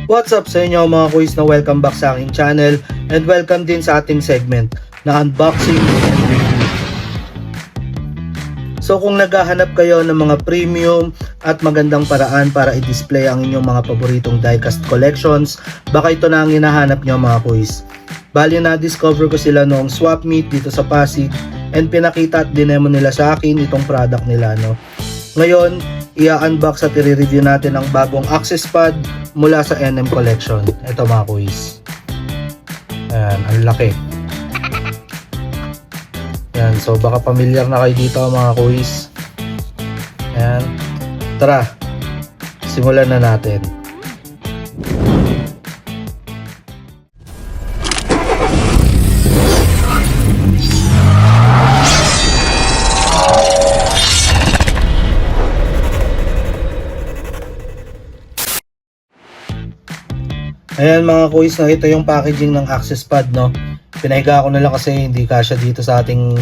What's up sa inyo mga kuys na welcome back sa aking channel and welcome din sa ating segment na unboxing and review. So kung naghahanap kayo ng mga premium at magandang paraan para i-display ang inyong mga paboritong diecast collections, baka ito na ang hinahanap nyo mga kuys. Bali na-discover ko sila noong swap meet dito sa Pasig and pinakita at dinemo nila sa akin itong product nila. Ngayon, i-unbox at i-review natin ang bagong access pad mula sa NM Collection. Ito mga kuys. Ayan, ang laki. Ayan, so baka familiar na kayo dito mga kuys. Ayan. Tara, simulan na natin. Ayan mga kuys, ito yung packaging ng access pad, no. Pinahiga ko na lang kasi hindi kasya dito sa ating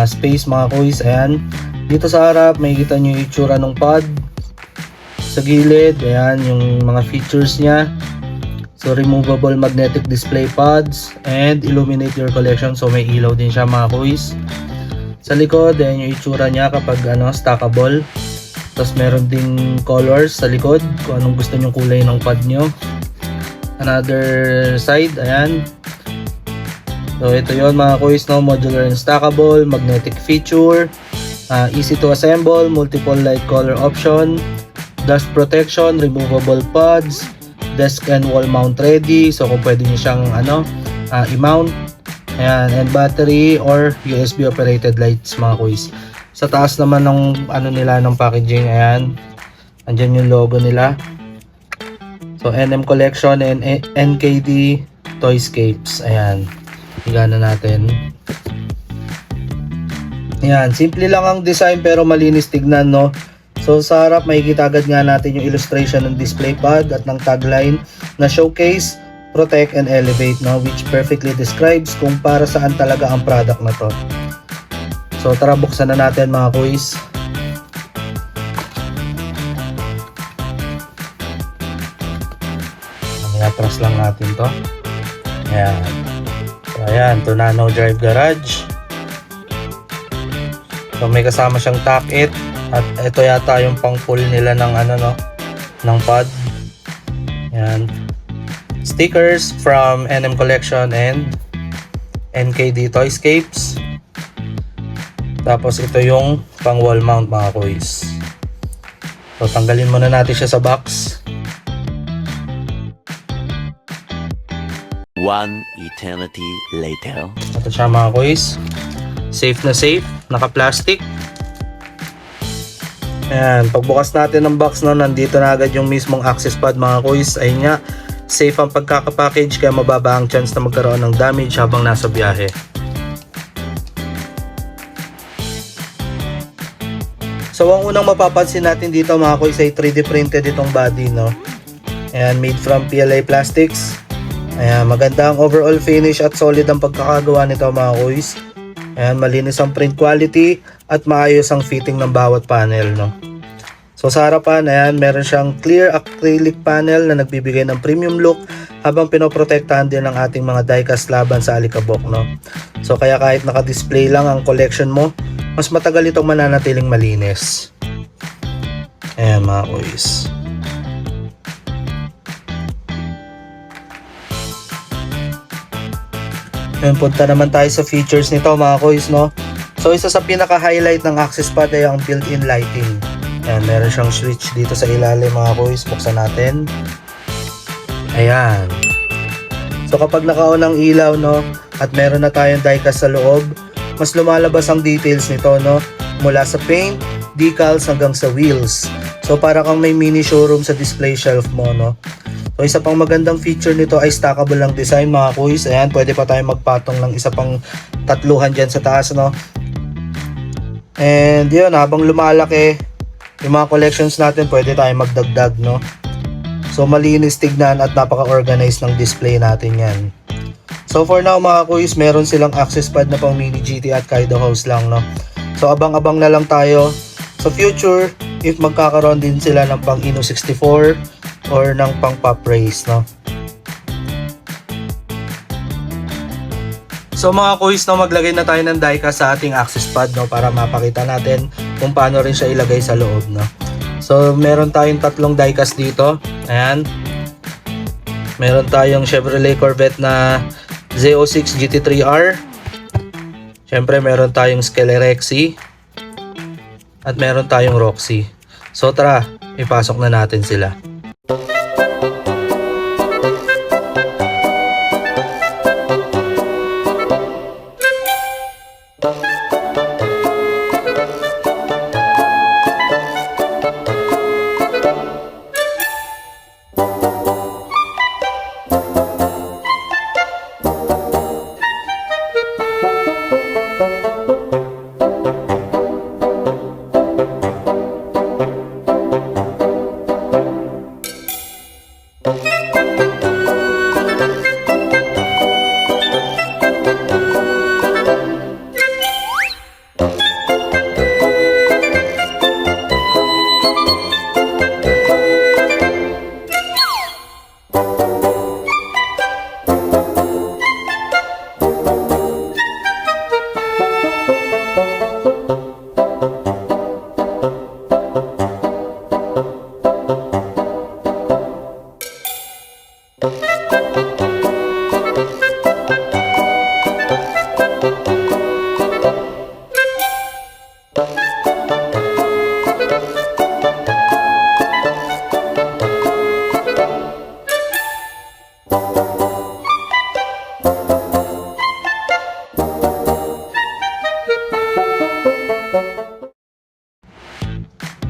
space mga kuys. Ayan, dito sa harap makikita nyo yung itsura ng pad. Sa gilid, ayan yung mga features nya. So removable magnetic display pads and illuminate your collection. So may ilaw din siya mga kuys. Sa likod, ayan yung itsura nya kapag stackable. Tapos meron ding colors sa likod kung anong gusto nyong kulay ng pad nyo. Another side, ayan. So ito yon mga kuys, no, modular and stackable, magnetic feature, easy to assemble, multiple light color option, dust protection, removable pads, desk and wall mount ready. So kung pwede nyo siyang i-mount, ayan, and battery or USB operated lights mga kuys. Sa taas naman ng nila ng packaging, ayan, andyan yung logo nila. So NM Collection and NKD Toyscapes. Ayan, higa na natin. Ayan, simple lang ang design pero malinis tignan, no. So sa harap makikita agad nga natin yung illustration ng display pad at ng tagline na showcase, protect and elevate, no, which perfectly describes kung para saan talaga ang product na to. So tara, buksan na natin mga kuys. I-atras lang natin to. Ayan. So ayan, to Nano Drive Garage. So may kasama siyang tack-it at ito yata yung pang pull nila ng ng pad. Ayan. Stickers from NM Collection and NKD Toyscapes. Tapos ito yung pang wall mount mga kuys. So tanggalin muna natin siya sa box. One eternity later. Ito siya mga kuys. Safe na safe. Naka-plastic. Ayan. Pagbukas natin ng box, no, nandito na agad yung mismong access pad mga kuys. Ayun nga. Safe ang pagkakapackage kaya mababa ang chance na magkaroon ng damage habang nasa biyahe. So ang unang mapapansin natin dito mga kuys ay 3D printed itong body, no. Ayan, made from PLA plastics. Ayan, maganda ang overall finish at solid ang pagkakagawa nito mga kuys. Ayan, malinis ang print quality at maayos ang fitting ng bawat panel, no. So sa harapan, ayan, meron siyang clear acrylic panel na nagbibigay ng premium look habang pinoprotektahan din ang ating mga diecast laban sa alikabok, no. So kaya kahit naka-display lang ang collection mo, mas matagal itong mananatiling malinis. Ayan mga kuys. Ayan, punta naman tayo sa features nito mga kuys, no. So isa sa pinaka-highlight ng access pad ay ang built-in lighting. Ayan, meron siyang switch dito sa ilalim mga kuys. Buksan natin. Ayan. So kapag naka-on ang ilaw, no, at meron na tayong diecast sa loob, mas lumalabas ang details nito, no, mula sa paint, decals hanggang sa wheels. So para kang may mini showroom sa display shelf mo, no. So isa pang magandang feature nito ay stackable ang design mga kuys. Ayan, pwede pa tayong magpatong ng isa pang tatluhan dyan sa taas, no. And yun, habang lumalaki yung mga collections natin, pwede tayong magdagdag, no. So malinis tignan at napaka-organized ng display natin yan. So for now mga kuys, meron silang access pad na pang mini GT at Kaido house lang, no. So abang-abang na lang tayo sa future if magkakaroon din sila ng pang Ino 64 or ng pang pop race, no? So mga kuys, no, maglagay na tayo ng diecast sa ating access pad, no, para mapakita natin kung paano rin siya ilagay sa loob, no. So meron tayong tatlong diecast dito. Ayan. Meron tayong Chevrolet Corvette na Z06 GT3R. Syempre meron tayong Skelerexy. At meron tayong Roxy. So tara, ipasok na natin sila.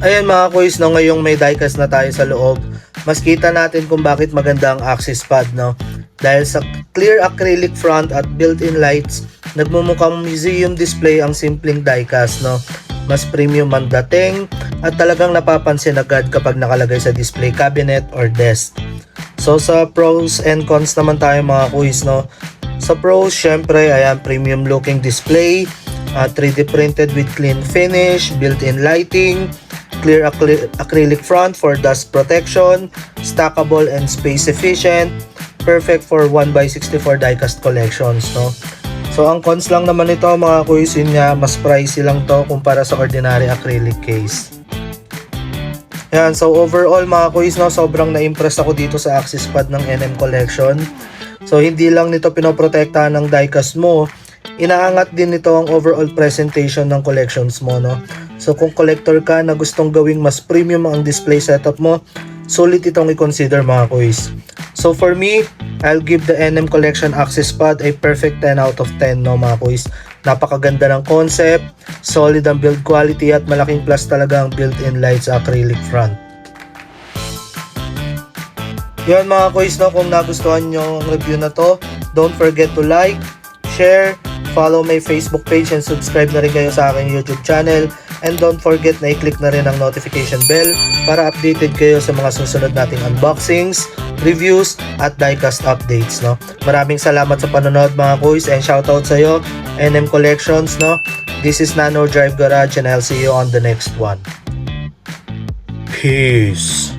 Ayan mga kuys, no, ngayong may diecast na tayo sa loob, mas kita natin kung bakit maganda ang access pad, no? Dahil sa clear acrylic front at built-in lights, nagmumukhang museum display ang simpleng diecast, no? Mas premium ang dating at talagang napapansin agad kapag nakalagay sa display cabinet or desk. So sa pros and cons naman tayo mga kuys, no? Sa pros, syempre, ayan, premium looking display, 3D printed with clean finish, built-in lighting, clear acrylic front for dust protection, stackable and space efficient, perfect for 1x64 diecast collections, no? So ang cons lang naman ito mga kuys, yun nga, mas pricey lang to kumpara sa ordinary acrylic case. Yan, so overall mga kuys, no, sobrang na-impress ako dito sa access pad ng NM Collection. So hindi lang nito pinoprotektahan ng diecast mo, inaangat din nito ang overall presentation ng collections mo, no? So kung collector ka na gustong gawing mas premium ang display setup mo, sulit itong i-consider mga kuys. So for me, I'll give the NM Collection access pad a perfect 10 out of 10, no mga kuys. Napakaganda ng concept, solid ang build quality at malaking plus talaga ang built-in lights sa acrylic front. Yan mga kuys, no, kung nagustuhan nyo ang review na to, don't forget to like, share, follow my Facebook page and subscribe na rin kayo sa aking YouTube channel. And don't forget na i-click na rin ang notification bell para updated kayo sa mga susunod nating unboxings, reviews, at diecast updates, no? Maraming salamat sa panonood mga kuys and shoutout sa iyo, NM Collections, no? This is Nano Drive Garage and I'll see you on the next one. Peace!